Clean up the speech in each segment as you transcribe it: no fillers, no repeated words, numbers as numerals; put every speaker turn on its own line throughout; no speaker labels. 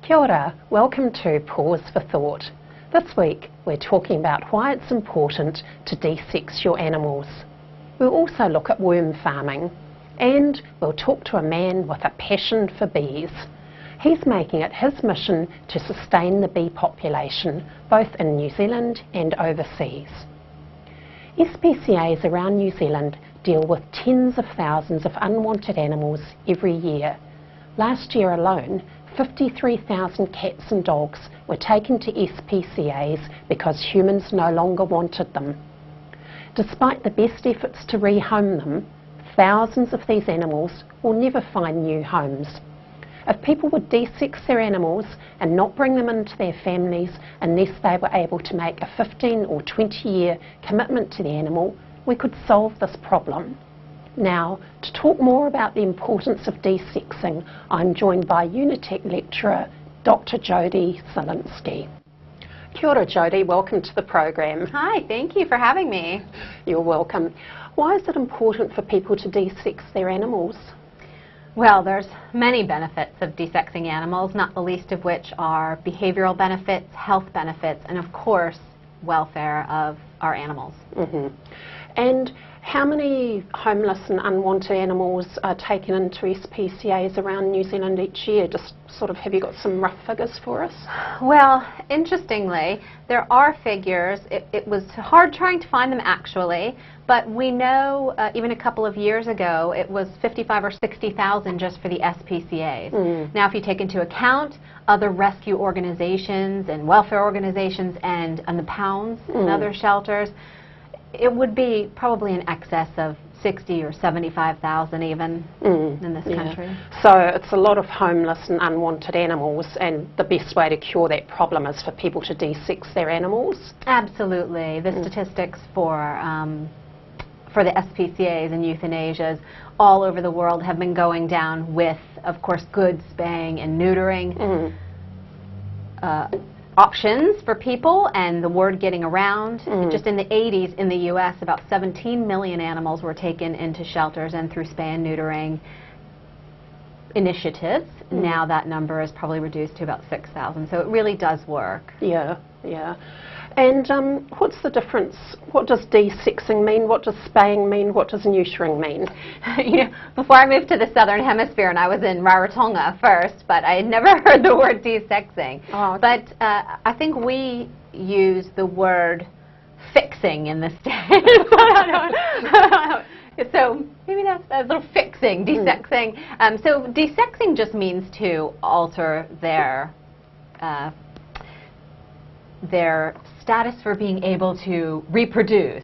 Kia ora, welcome to Paws for Thought. This week we're talking about why it's important to desex your animals. We'll also look at worm farming, and we'll talk to a man with a passion for bees. He's making it his mission to sustain the bee population both in New Zealand and overseas. SPCAs around New Zealand deal with tens of thousands of unwanted animals every year. Last year alone, 53,000 cats and dogs were taken to SPCAs because humans no longer wanted them. Despite the best efforts to rehome them, thousands of these animals will never find new homes. If people would desex their animals and not bring them into their families unless they were able to make a 15 or 20-year commitment to the animal, we could solve this problem. Now, to talk more about the importance of desexing, I'm joined by Unitec lecturer Dr. Jodie Zielinski. Kia ora, Jodie, welcome to the program.
Hi, thank you for having me.
You're welcome. Why is it important for people to desex their animals?
Well, there's many benefits of desexing animals, not the least of which are behavioral benefits, health benefits, and of course, welfare of our animals.
And how many homeless and unwanted animals are taken into SPCAs around New Zealand each year? Just sort of, have you got some rough figures for us?
Well, interestingly, there are figures. It was hard trying to find them actually, but we know even a couple of years ago it was 55 or 60,000 just for the SPCAs. Now if you take into account other rescue organizations and welfare organizations and the pounds and other shelters, it would be probably in excess of 60 or 75,000 even in this country.
So it's a lot of homeless and unwanted animals, and the best way to cure that problem is for people to desex their animals?
Absolutely. The statistics for the SPCAs and euthanasias all over the world have been going down with, of course, good spaying and neutering options for people and the word getting around. Just in the 80s in the US, about 17 million animals were taken into shelters and through spay and neutering initiatives. Now that number is probably reduced to about 6,000, so it really does work.
Yeah. And what's the difference? What does desexing mean? What does spaying mean? What does neutering mean?
You know, before I moved to the Southern Hemisphere, and I was in Rarotonga first, but I had never heard the word desexing.
Oh, okay.
But I think we use the word fixing in the States. So maybe that's a little fixing, desexing. So desexing just means to alter their status for being able to reproduce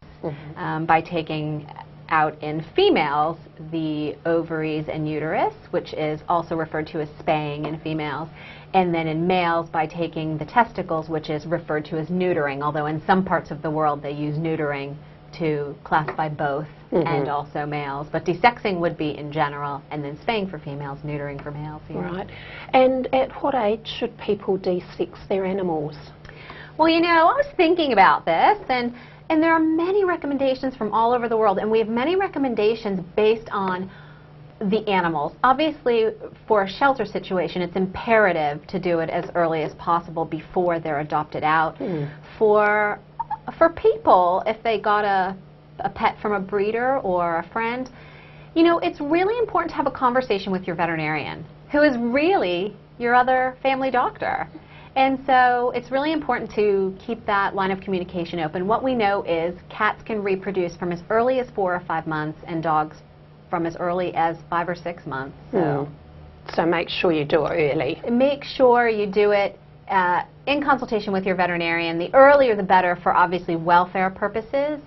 by taking out in females the ovaries and uterus, which is also referred to as spaying in females, and then in males by taking the testicles, which is referred to as neutering, although in some parts of the world they use neutering to classify both and also males. But desexing would be in general, and then spaying for females, neutering for males.
Right. And at what age should people desex their animals?
Well, you know, I was thinking about this, and there are many recommendations from all over the world, and we have many recommendations based on the animals. Obviously, for a shelter situation, it's imperative to do it as early as possible before they're adopted out. For people, if they got a pet from a breeder or a friend, you know, it's really important to have a conversation with your veterinarian, who is really your other family doctor. And so it's really important to keep that line of communication open. What we know is cats can reproduce from as early as 4 or 5 months, and dogs from as early as 5 or 6 months.
So make sure you do it early.
Make sure you do it in consultation with your veterinarian. The earlier the better for obviously welfare purposes.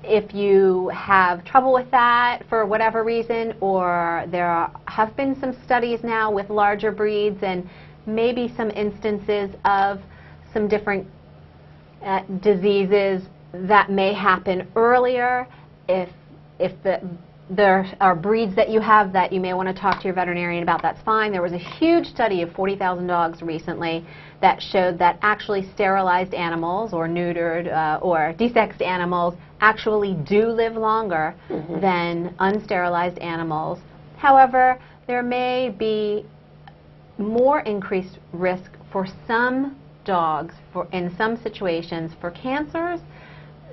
If you have trouble with that for whatever reason, or there have been some studies now with larger breeds and maybe some instances of some different diseases that may happen earlier. If there are breeds that you have that you may want to talk to your veterinarian about, that's fine. There was a huge study of 40,000 dogs recently that showed that actually sterilized animals or neutered or desexed animals actually do live longer than unsterilized animals. However, there may be more increased risk for some dogs, in some situations, for cancers,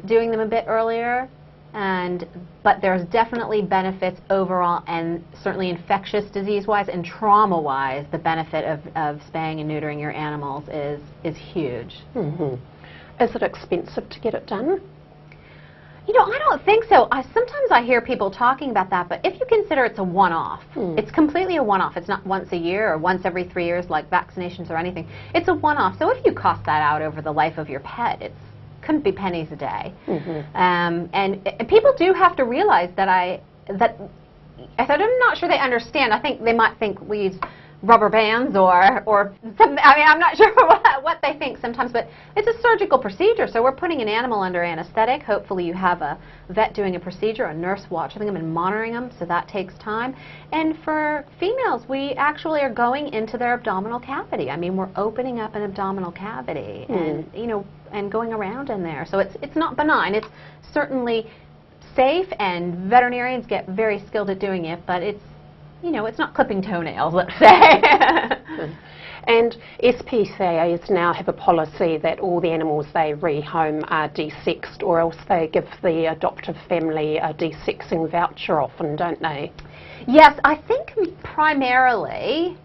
doing them a bit earlier. But there's definitely benefits overall, and certainly infectious disease-wise and trauma-wise, the benefit of spaying and neutering your animals is huge.
Mm-hmm. Is it expensive to get it done?
You know, I don't think so. Sometimes I hear people talking about that, but if you consider it's a one-off, it's completely a one-off. It's not once a year or once every 3 years like vaccinations or anything. It's a one-off. So if you cost that out over the life of your pet, it couldn't be pennies a day. And people do have to realize that I'm not sure they understand. I think they might think we use rubber bands or some, I mean, I'm not sure what they think sometimes, but it's a surgical procedure, so we're putting an animal under anesthetic. Hopefully you have a vet doing a procedure, a nurse watching them and monitoring them, so that takes time. And for females, we actually are going into their abdominal cavity. I mean, we're opening up an abdominal cavity and, you know, and going around in there. So it's not benign. It's certainly safe, and veterinarians get very skilled at doing it, but it's, you know, it's not clipping toenails, let's say.
And SPCAs now have a policy that all the animals they rehome are desexed, or else they give the adoptive family a desexing voucher often, don't they?
Yes, I think primarily,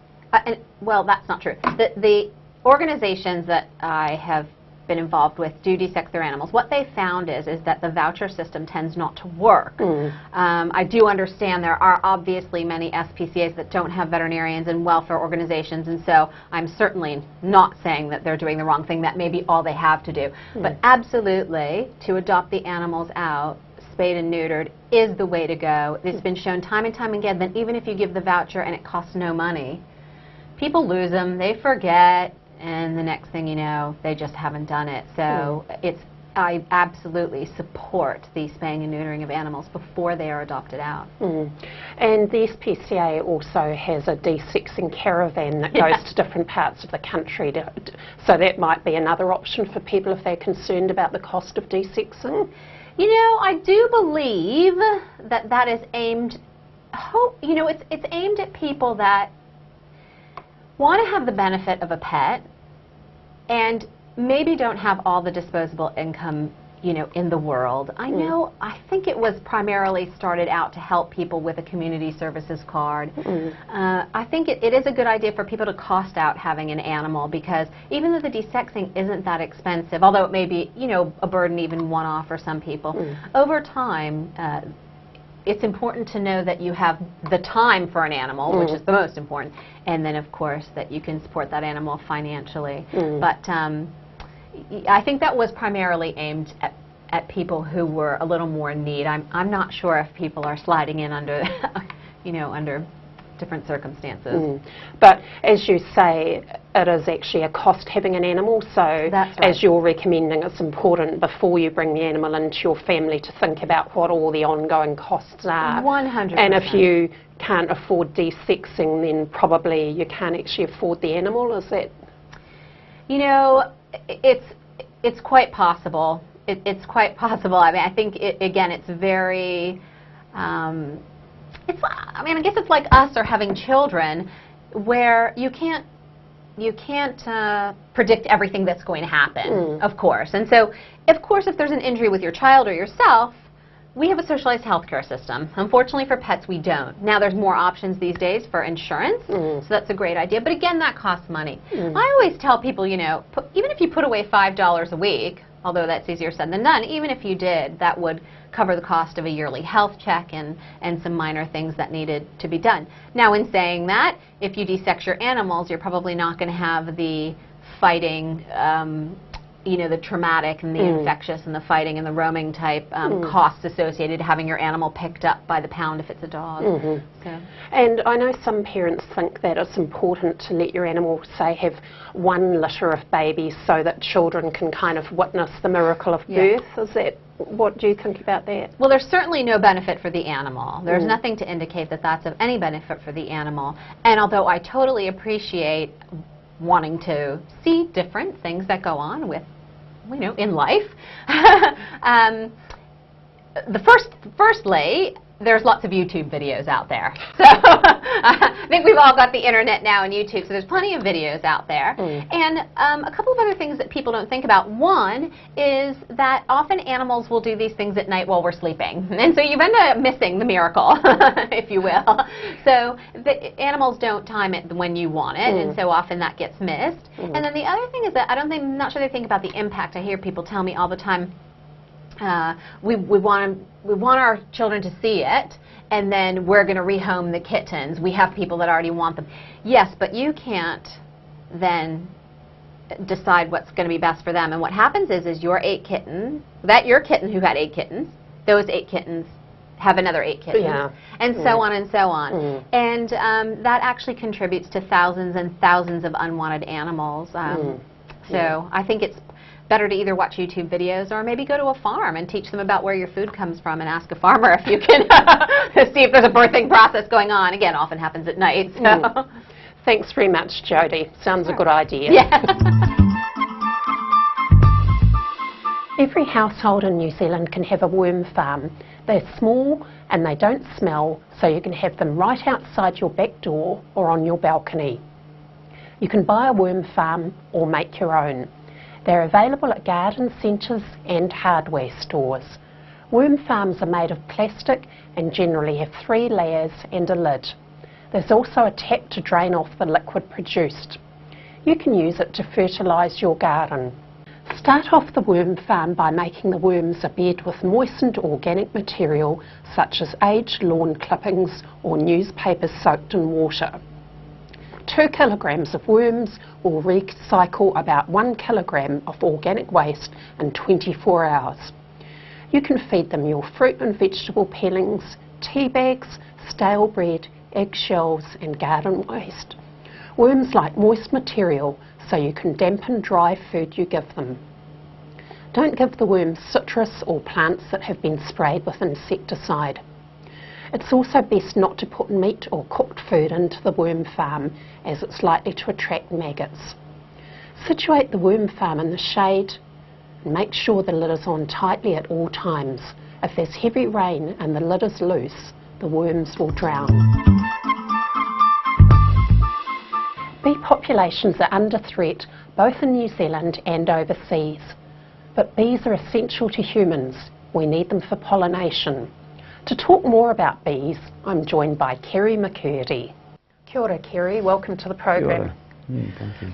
well, that's not true. The organizations that I have been involved with do desex their animals. What they found is that the voucher system tends not to work. I do understand there are obviously many SPCAs that don't have veterinarians and welfare organizations, and so I'm certainly not saying that they're doing the wrong thing. That may be all they have to do. But absolutely, to adopt the animals out, spayed and neutered, is the way to go. It's been shown time and time again that even if you give the voucher and it costs no money, people lose them, they forget, and the next thing you know, they just haven't done it. So I absolutely support the spaying and neutering of animals before they are adopted out.
And the SPCA also has a desexing caravan that goes to different parts of the country. So that might be another option for people if they're concerned about the cost of desexing.
You know, I do believe that that is aimed, you know, it's aimed at people that want to have the benefit of a pet and maybe don't have all the disposable income, you know, in the world. I think it was primarily started out to help people with a community services card. I think it is a good idea for people to cost out having an animal, because even though the desexing isn't that expensive, although it may be, you know, a burden even one-off for some people, over time, it's important to know that you have the time for an animal, which is the most important, and then, of course, that you can support that animal financially. But I think that was primarily aimed at people who were a little more in need. I'm not sure if people are sliding in under, you know, under different circumstances.
But as you say, it is actually a cost having an animal, so
that's right.
As you're recommending, it's important before you bring the animal into your family to think about what all the ongoing costs are.
100%.
And if you can't afford desexing, then probably you can't actually afford the animal, is that?
You know, it's quite possible. It's quite possible. I mean, I think, again, it's very... I mean, I guess it's like us or having children, where you can't predict everything that's going to happen, of course. And so, of course, if there's an injury with your child or yourself, we have a socialized healthcare system. Unfortunately, for pets, we don't. Now, there's more options these days for insurance, so that's a great idea. But again, that costs money. I always tell people, you know, even if you put away $5 a week, although that's easier said than done, even if you did, that would cover the cost of a yearly health check and some minor things that needed to be done. Now, in saying that, if you desex your animals, you're probably not going to have the fighting, you know, the traumatic and the infectious and the fighting and the roaming type costs associated to having your animal picked up by the pound if it's a dog. So.
And I know some parents think that it's important to let your animal, say, have one litter of babies so that children can kind of witness the miracle of birth. Is that, what do you think about that?
Well, there's certainly no benefit for the animal. There's nothing to indicate that that's of any benefit for the animal. And although I totally appreciate wanting to see different things that go on with, you know, in life, firstly, there's lots of YouTube videos out there. So I think we've all got the internet now and YouTube, so there's plenty of videos out there. And a couple of other things that people don't think about. One is that often animals will do these things at night while we're sleeping. And so you end up missing the miracle, if you will. So the animals don't time it when you want it, and so often that gets missed. And then the other thing is that I'm not sure they think about the impact. I hear people tell me all the time, we want our children to see it, and then we're going to rehome the kittens. We have people that already want them. Yes, but you can't then decide what's going to be best for them. And what happens is your 8 kittens, your kitten who had 8 kittens, those 8 kittens have another 8 kittens, and so on and so on. And that actually contributes to thousands and thousands of unwanted animals. So I think it's better to either watch YouTube videos or maybe go to a farm and teach them about where your food comes from and ask a farmer if you can see if there's a birthing process going on. Again, often happens at night. So.
Thanks very much, Jodie. Sounds a good idea.
Yeah.
Every household in New Zealand can have a worm farm. They're small and they don't smell, so you can have them right outside your back door or on your balcony. You can buy a worm farm or make your own. They're available at garden centres and hardware stores. Worm farms are made of plastic and generally have 3 layers and a lid. There's also a tap to drain off the liquid produced. You can use it to fertilise your garden. Start off the worm farm by making the worms a bed with moistened organic material such as aged lawn clippings or newspapers soaked in water. 2 kilograms of worms will recycle about 1 kilogram of organic waste in 24 hours. You can feed them your fruit and vegetable peelings, tea bags, stale bread, eggshells and garden waste. Worms like moist material, so you can dampen dry food you give them. Don't give the worms citrus or plants that have been sprayed with insecticide. It's also best not to put meat or cooked food into the worm farm, as it's likely to attract maggots. Situate the worm farm in the shade and make sure the lid is on tightly at all times. If there's heavy rain and the lid is loose, the worms will drown. Bee populations are under threat both in New Zealand and overseas. But bees are essential to humans. We need them for pollination. To talk more about bees, I'm joined by Kerry McCurdy. Kia ora, Kerry. Welcome to the program.
Kia ora. Thank you.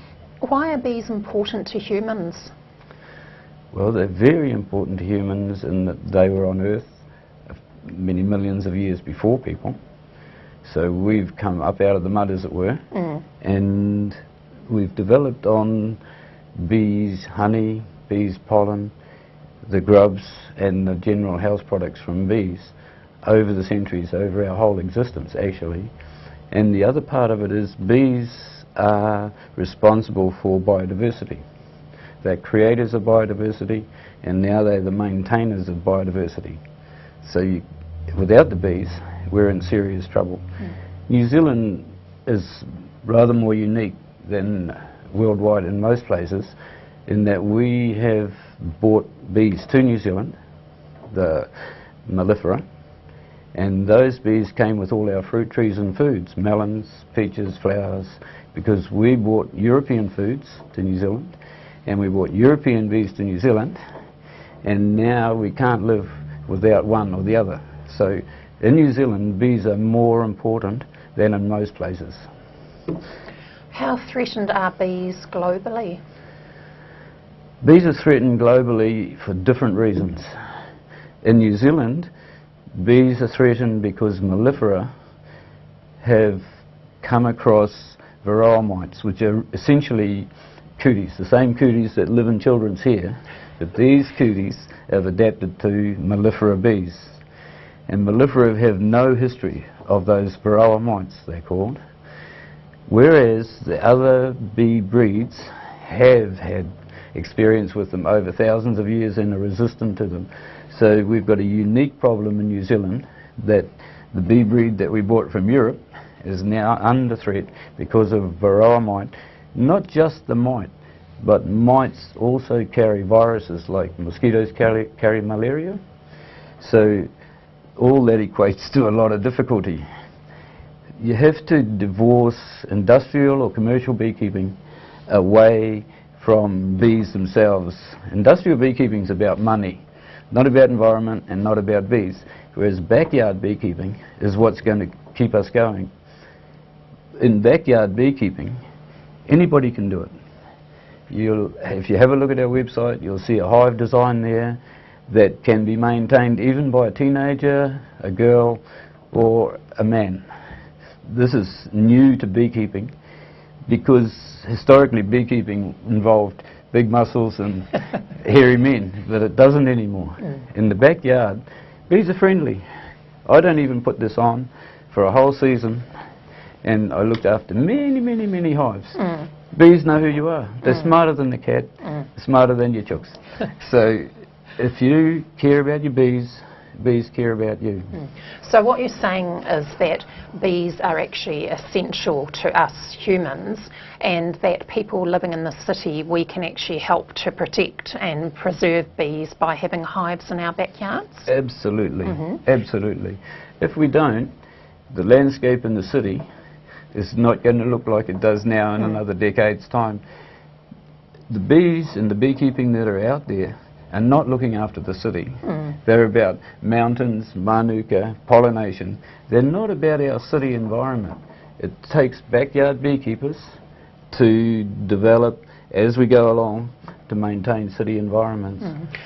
Why are bees important to humans?
Well, they're very important to humans in that they were on Earth many millions of years before people. So we've come up out of the mud, as it were, and we've developed on bees' honey, bees' pollen, the grubs and the general house products from bees over the centuries, over our whole existence actually. And the other part of it is bees are responsible for biodiversity. They're creators of biodiversity, and now they're the maintainers of biodiversity. So without the bees, we're in serious trouble. New Zealand is rather more unique than worldwide in most places, in that we have brought bees to New Zealand, the mellifera, and those bees came with all our fruit trees and foods, melons, peaches, flowers, because we brought European foods to New Zealand, and we brought European bees to New Zealand, and now we can't live without one or the other. So in New Zealand, bees are more important than in most places.
How threatened are bees globally?
Bees are threatened globally for different reasons. In New Zealand, bees are threatened because mellifera have come across varroa mites, which are essentially cooties, the same cooties that live in children's hair, but these cooties have adapted to mellifera bees. And mellifera have no history of those varroa mites, they're called, whereas the other bee breeds have had experience with them over thousands of years and are resistant to them. So we've got a unique problem in New Zealand that the bee breed that we bought from Europe is now under threat because of varroa mite. Not just the mite, but mites also carry viruses, like mosquitoes carry malaria. So all that equates to a lot of difficulty. You have to divorce industrial or commercial beekeeping away from bees themselves. Industrial beekeeping is about money, not about environment and not about bees, whereas backyard beekeeping is what's going to keep us going. In backyard beekeeping, anybody can do it. If you have a look at our website, you'll see a hive design there that can be maintained even by a teenager, a girl, or a man. This is new to beekeeping because historically beekeeping involved big muscles and hairy men, but it doesn't anymore. In the backyard, bees are friendly. I don't even put this on for a whole season, and I looked after many, many, many hives. Bees know who you are. They're smarter than the cat, smarter than your chooks. So if you care about your bees, bees care about you.
So what you're saying is that bees are actually essential to us humans, and that people living in the city, we can actually help to protect and preserve bees by having hives in our backyards?
Absolutely, absolutely. If we don't, the landscape in the city is not going to look like it does now in another decade's time. The bees and the beekeeping that are out there are not looking after the city. They're about mountains, manuka, pollination. They're not about our city environment. It takes backyard beekeepers to develop, as we go along, to maintain city environments.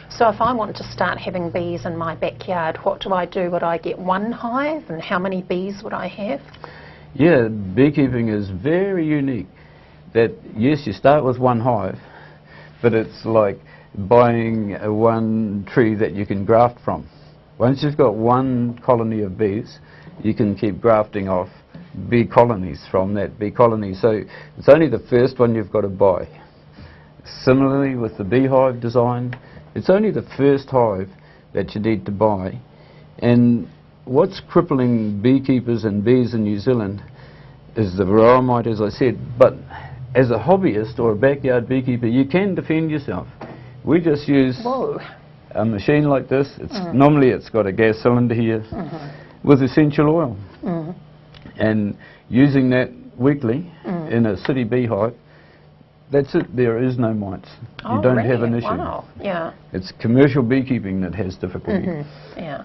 So if I want to start having bees in my backyard, what do I do? Would I get one hive, and how many bees would I have?
Yeah, beekeeping is very unique. That, yes, you start with one hive, but it's like buying one tree that you can graft from. Once you've got one colony of bees, you can keep grafting off bee colonies from that bee colony. So it's only the first one you've got to buy. Similarly with the beehive design, it's only the first hive that you need to buy. And what's crippling beekeepers and bees in New Zealand is the varroa mite, as I said. But as a hobbyist or a backyard beekeeper, you can defend yourself. We just use a machine like this. Normally it's got a gas cylinder here with essential oil. And using that weekly in a city beehive, that's it. There is no mites. You don't have an issue.
Wow. Yeah.
It's commercial beekeeping that has difficulty.
Yeah.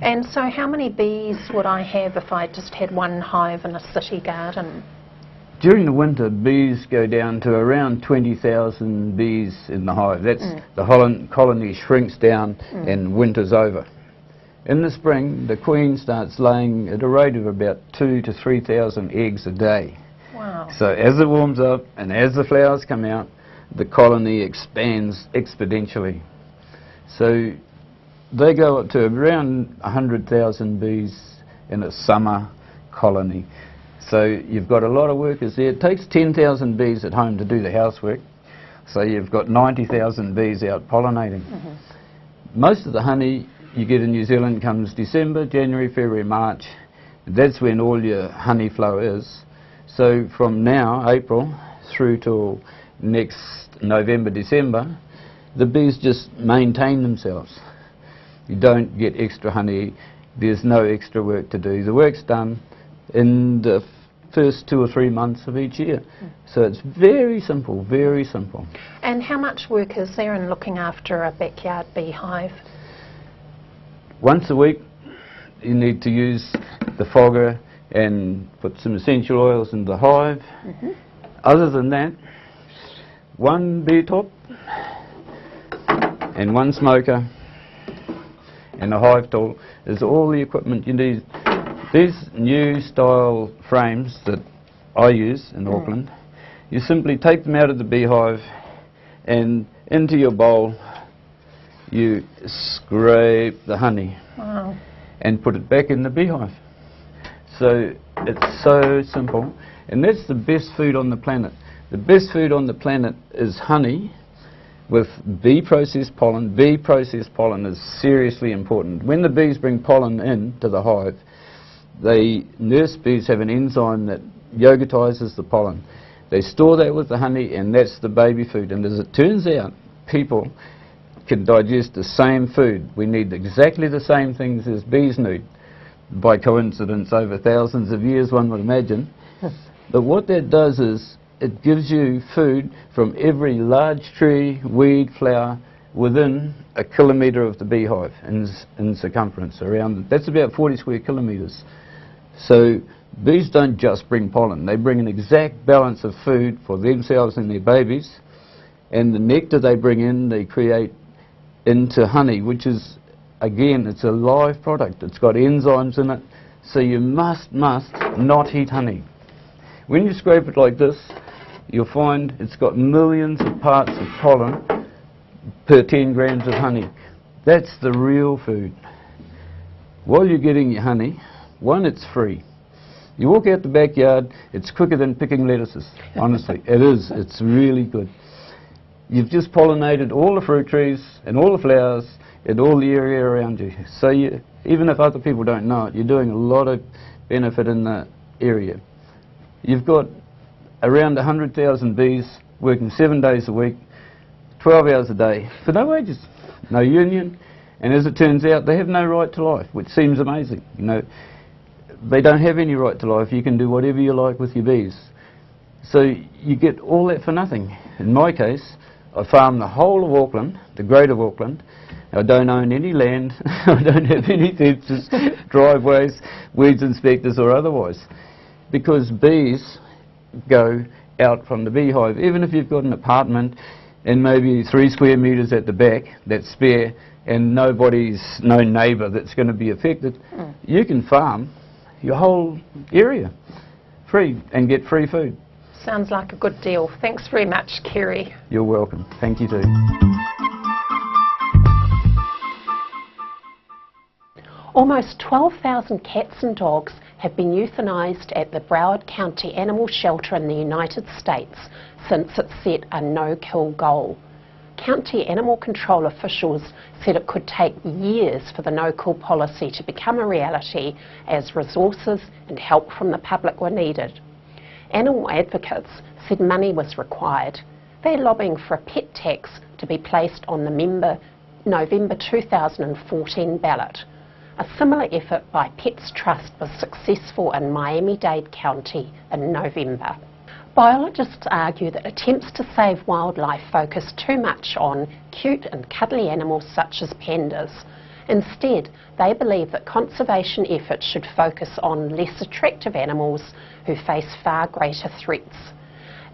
And so how many bees would I have if I just had one hive in a city garden?
During the winter, bees go down to around 20,000 bees in the hive. That's the colony shrinks down and winter's over. In the spring, the queen starts laying at a rate of about 2,000 to 3,000 eggs a day.
Wow.
So as it warms up and as the flowers come out, the colony expands exponentially. So they go up to around 100,000 bees in a summer colony. So you've got a lot of workers there. It takes 10,000 bees at home to do the housework. So you've got 90,000 bees out pollinating. Most of the honey you get in New Zealand comes December, January, February, March. That's when all your honey flow is. So from now, April, through till next November, December, the bees just maintain themselves. You don't get extra honey. There's no extra work to do. The work's done in the first 2 or 3 months of each year. So it's very simple, very simple.
And how much work is there in looking after a backyard beehive?
Once a week you need to use the fogger and put some essential oils in the hive. Other than that, one bee top and one smoker and a hive tool is all the equipment you need. These new style frames that I use in Auckland, you simply take them out of the beehive and into your bowl you scrape the honey and put it back in the beehive. So it's so simple, and that's the best food on the planet. The best food on the planet is honey with bee processed pollen. Bee processed pollen is seriously important. When the bees bring pollen in to the hive, nurse bees have an enzyme that yogurtizes the pollen. They store that with the honey, and that's the baby food. And as it turns out, people can digest the same food. We need exactly the same things as bees need. By coincidence, over thousands of years, one would imagine. But what that does is it gives you food from every large tree, weed, flower within a kilometre of the beehive in circumference around it. That's about 40 square kilometres. So bees don't just bring pollen, they bring an exact balance of food for themselves and their babies, and the nectar they bring in they create into honey, which is, again, it's a live product. It's got enzymes in it, so you must not heat honey. When you scrape it like this, you'll find it's got millions of parts of pollen per 10 grams of honey. That's the real food. While you're getting your honey, one, it's free. You walk out the backyard, it's quicker than picking lettuces. Honestly, it is. It's really good. You've just pollinated all the fruit trees and all the flowers and all the area around you. So even if other people don't know it, you're doing a lot of benefit in that area. You've got around 100,000 bees working 7 days a week, 12 hours a day, for no wages, no union, and as it turns out, they have no right to life, which seems amazing. You know, they don't have any right to life. You can do whatever you like with your bees. So you get all that for nothing. In my case, I farm the whole of Auckland, the Greater Auckland. I don't own any land. I don't have any fences, driveways, weeds inspectors or otherwise. Because bees go out from the beehive. Even if you've got an apartment and maybe 3 square metres at the back that's spare and no neighbour that's going to be affected, you can farm your whole area free and get free food.
Sounds like a good deal. Thanks very much, Kerry.
You're welcome. Thank you too.
Almost 12,000 cats and dogs have been euthanised at the Broward County Animal Shelter in the United States since it set a no-kill goal. County animal control officials said it could take years for the no-kill policy to become a reality as resources and help from the public were needed. Animal advocates said money was required. They're lobbying for a pet tax to be placed on the November 2014 ballot. A similar effort by Pets Trust was successful in Miami-Dade County in November. Biologists argue that attempts to save wildlife focus too much on cute and cuddly animals such as pandas. Instead, they believe that conservation efforts should focus on less attractive animals who face far greater threats.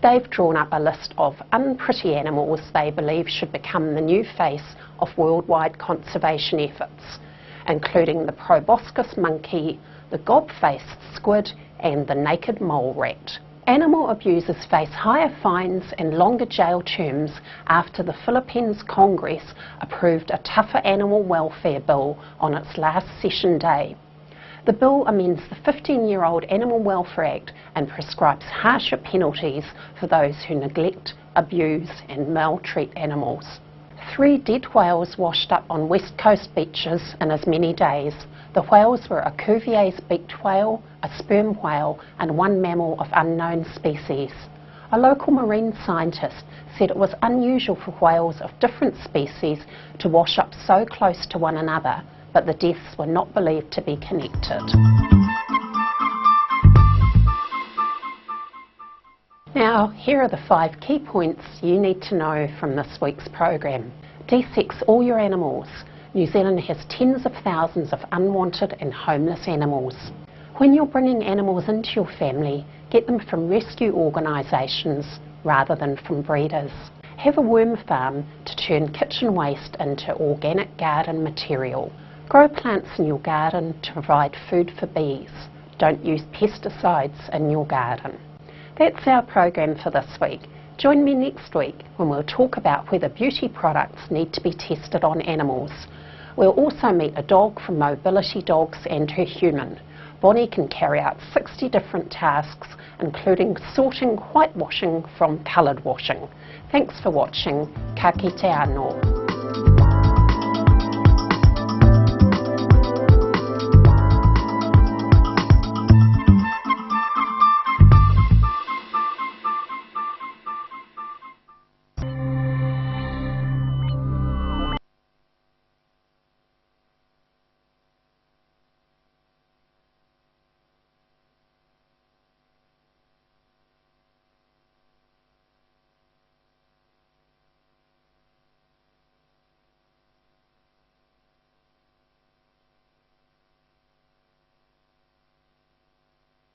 They've drawn up a list of unpretty animals they believe should become the new face of worldwide conservation efforts, including the proboscis monkey, the gob-faced squid and the naked mole rat. Animal abusers face higher fines and longer jail terms after the Philippines Congress approved a tougher animal welfare bill on its last session day. The bill amends the 15-year-old Animal Welfare Act and prescribes harsher penalties for those who neglect, abuse and maltreat animals. 3 dead whales washed up on West Coast beaches in as many days. The whales were a Cuvier's beaked whale, a sperm whale and 1 mammal of unknown species. A local marine scientist said it was unusual for whales of different species to wash up so close to one another, but the deaths were not believed to be connected. Now, here are the 5 key points you need to know from this week's program. Desex all your animals. New Zealand has tens of thousands of unwanted and homeless animals. When you're bringing animals into your family, get them from rescue organisations rather than from breeders. Have a worm farm to turn kitchen waste into organic garden material. Grow plants in your garden to provide food for bees. Don't use pesticides in your garden. That's our program for this week. Join me next week when we'll talk about whether beauty products need to be tested on animals. We'll also meet a dog from Mobility Dogs and her human. Bonnie can carry out 60 different tasks, including sorting whitewashing from coloured washing. Thanks for watching. Ka kite anō.